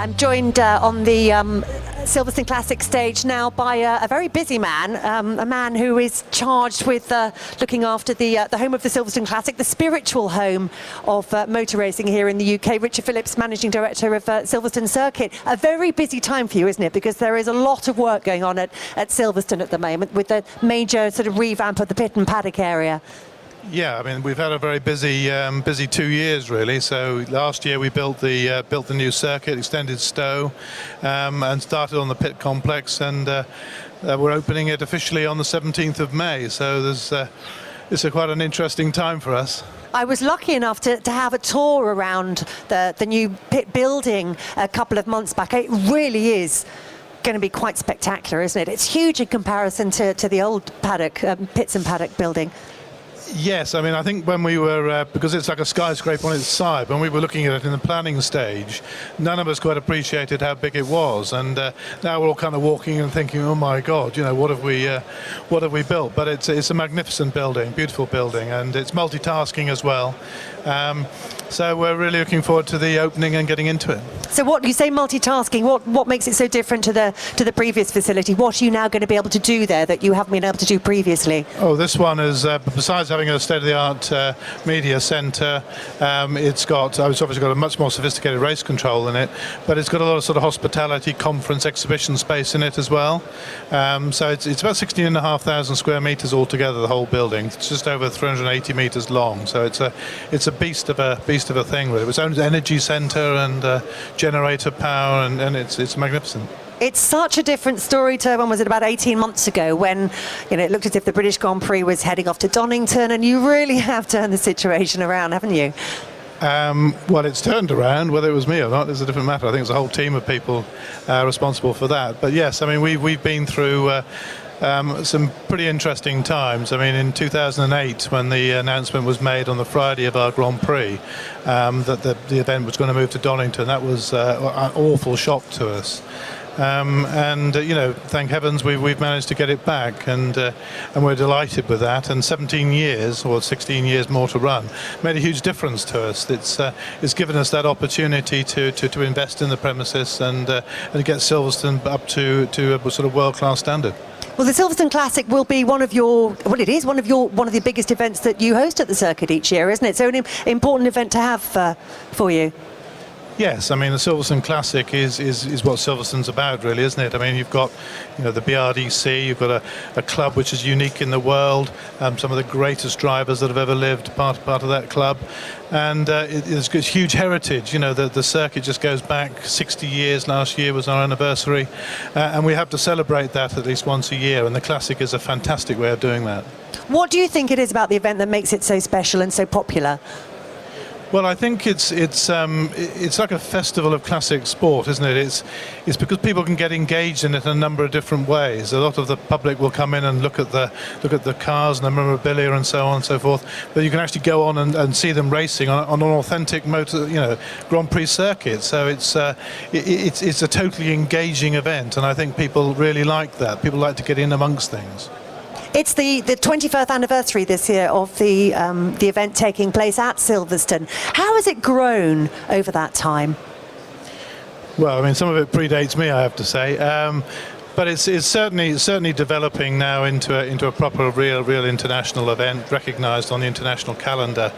I'm joined on the Silverstone Classic stage now by a very busy man, a man who is charged with looking after the home of the Silverstone Classic, the spiritual home of motor racing here in the UK. Richard Phillips, Managing Director of Silverstone Circuit. A very busy time for you, isn't it? Because there is a lot of work going on at Silverstone at the moment with the major sort of revamp of the pit and paddock area. Yeah, I mean, we've had a very busy 2 years really. So last year we built the new circuit, extended Stowe, and started on the pit complex, and we're opening it officially on the 17th of May. So it's quite an interesting time for us. I was lucky enough to have a tour around the new pit building a couple of months back. It really is going to be quite spectacular, isn't it? It's huge in comparison to the old paddock, pits and paddock building. Yes, I mean, I think when we were, because it's like a skyscraper on its side, when we were looking at it in the planning stage, none of us quite appreciated how big it was. And now we're all kind of walking and thinking, oh my God, you know, what have we built? But it's a magnificent building, beautiful building, and it's multitasking as well. So we're really looking forward to the opening and getting into it. So what you say multitasking, what makes it so different to the previous facility? What are you now going to be able to do there that you haven't been able to do previously? Oh, this one is, besides having a state-of-the-art media centre, it's obviously got a much more sophisticated race control in it, but it's got a lot of sort of hospitality, conference, exhibition space in it as well. So it's about 16,500 square metres altogether, the whole building. It's just over 380 metres long, so it's a beast of a thing really. Its own energy centre and generator power, and it's magnificent. It's such a different story to, when was it, about 18 months ago, when, you know, it looked as if the British Grand Prix was heading off to Donington, and you really have turned the situation around, haven't you? Well, it's turned around. Whether it was me or not is a different matter. I think there's a whole team of people responsible for that. But yes, I mean, we've been through some pretty interesting times. I mean, in 2008, when the announcement was made on the Friday of our Grand Prix that the event was going to move to Donington, that was an awful shock to us. And you know, thank heavens we've managed to get it back, and we're delighted with that. And 17 years or 16 years more to run made a huge difference to us. It's given us that opportunity to invest in the premises and get Silverstone up to a sort of world-class standard. Well, the Silverstone Classic will be one of the biggest events that you host at the circuit each year, isn't it? So an important event to have for you. Yes, I mean, the Silverstone Classic is what Silverstone's about, really, isn't it? I mean, you've got, you know, the BRDC, you've got a club which is unique in the world, some of the greatest drivers that have ever lived, part of that club, and it's got huge heritage. You know, the circuit just goes back 60 years. Last year was our anniversary, and we have to celebrate that at least once a year, and the Classic is a fantastic way of doing that. What do you think it is about the event that makes it so special and so popular? Well, I think it's like a festival of classic sport, isn't it? It's because people can get engaged in it in a number of different ways. A lot of the public will come in and look at the cars and the memorabilia and so on and so forth. But you can actually go on and see them racing on an authentic motor, you know, Grand Prix circuit. So it's a totally engaging event, and I think people really like that. People like to get in amongst things. It's the 21st anniversary this year of the event taking place at Silverstone. How has it grown over that time? Well, I mean, some of it predates me, I have to say. But it's certainly developing now into a proper, real international event, recognised on the international calendar,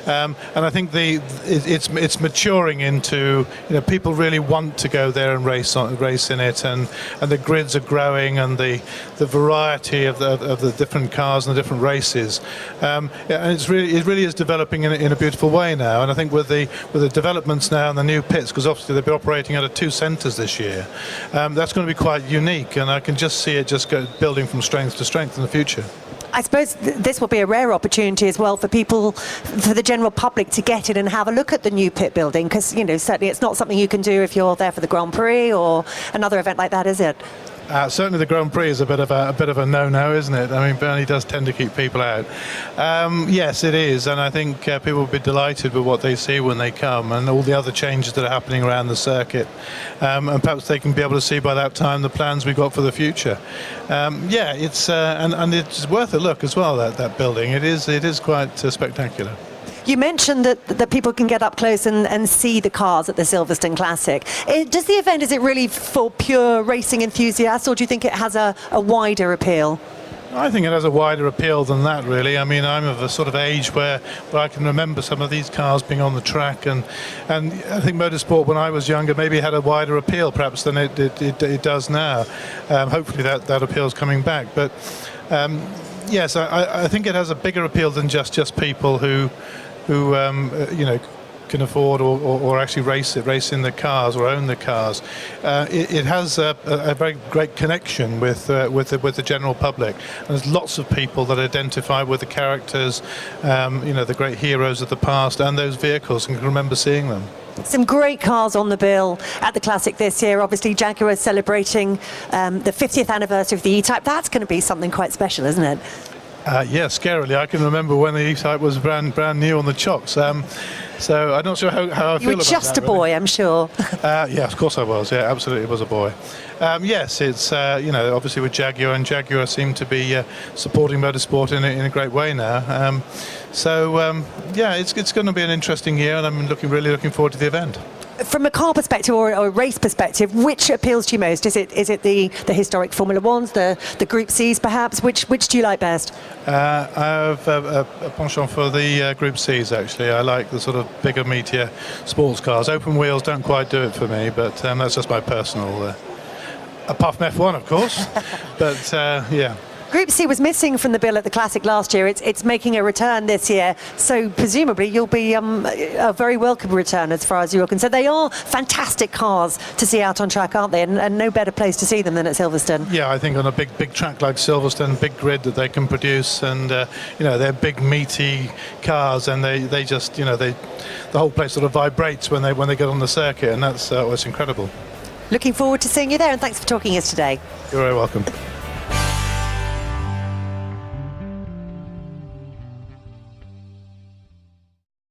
and I think it's maturing into, you know, people really want to go there and race in it, and the grids are growing, and the variety of the different cars and the different races, and it really is developing in a beautiful way now. And I think with the developments now and the new pits, because obviously they'll be operating out of 2 centres this year, that's going to be quite unique. And I can just see it just building from strength to strength in the future. I suppose this will be a rare opportunity as well for people, for the general public, to get in and have a look at the new pit building, because, you know, certainly it's not something you can do if you're there for the Grand Prix or another event like that, is it? Certainly the Grand Prix is a bit of a no-no, isn't it? I mean, Bernie does tend to keep people out. Yes, it is, and I think people will be delighted with what they see when they come, and all the other changes that are happening around the circuit. And perhaps they can be able to see by that time the plans we've got for the future. Yeah, it's and it's worth a look as well. That building, it is quite spectacular. You mentioned that people can get up close and see the cars at the Silverstone Classic. Does the event, is it really for pure racing enthusiasts, or do you think it has a wider appeal? I think it has a wider appeal than that, really. I mean, I'm of a sort of age where I can remember some of these cars being on the track, and I think motorsport when I was younger maybe had a wider appeal perhaps than it does now. Hopefully that appeal is coming back. But yes, I think it has a bigger appeal than just people who you know, can afford or actually race in the cars or own the cars. It has a very great connection with the general public. And there's lots of people that identify with the characters, you know, the great heroes of the past and those vehicles, and can remember seeing them. Some great cars on the bill at the Classic this year. Obviously, Jaguar is celebrating the 50th anniversary of the E-Type. That's going to be something quite special, isn't it? Yeah, scarily. I can remember when the E-Type was brand new on the chocks. So I'm not sure how I feel about that. You were just a boy, I'm sure. Yeah, of course I was. Yeah, absolutely was a boy. Yes, it's, you know, obviously with Jaguar, and Jaguar seem to be supporting motorsport in a great way now. Yeah, it's going to be an interesting year, and I'm really looking forward to the event. From a car perspective or a race perspective, which appeals to you most? Is it the historic Formula Ones, the Group Cs perhaps? Which do you like best? I have a penchant for the Group Cs, actually. I like the sort of bigger, meatier sports cars. Open wheels don't quite do it for me, but that's just my personal... apart from F1, of course. But, yeah. Group C was missing from the bill at the Classic last year. It's making a return this year, so presumably you'll be a very welcome return as far as you're concerned. They are fantastic cars to see out on track, aren't they? And no better place to see them than at Silverstone. Yeah, I think on a big track like Silverstone, big grid that they can produce, and you know, they're big meaty cars, and they just, you know, the whole place sort of vibrates when they get on the circuit, and that's it's incredible. Looking forward to seeing you there, and thanks for talking to us today. You're very welcome.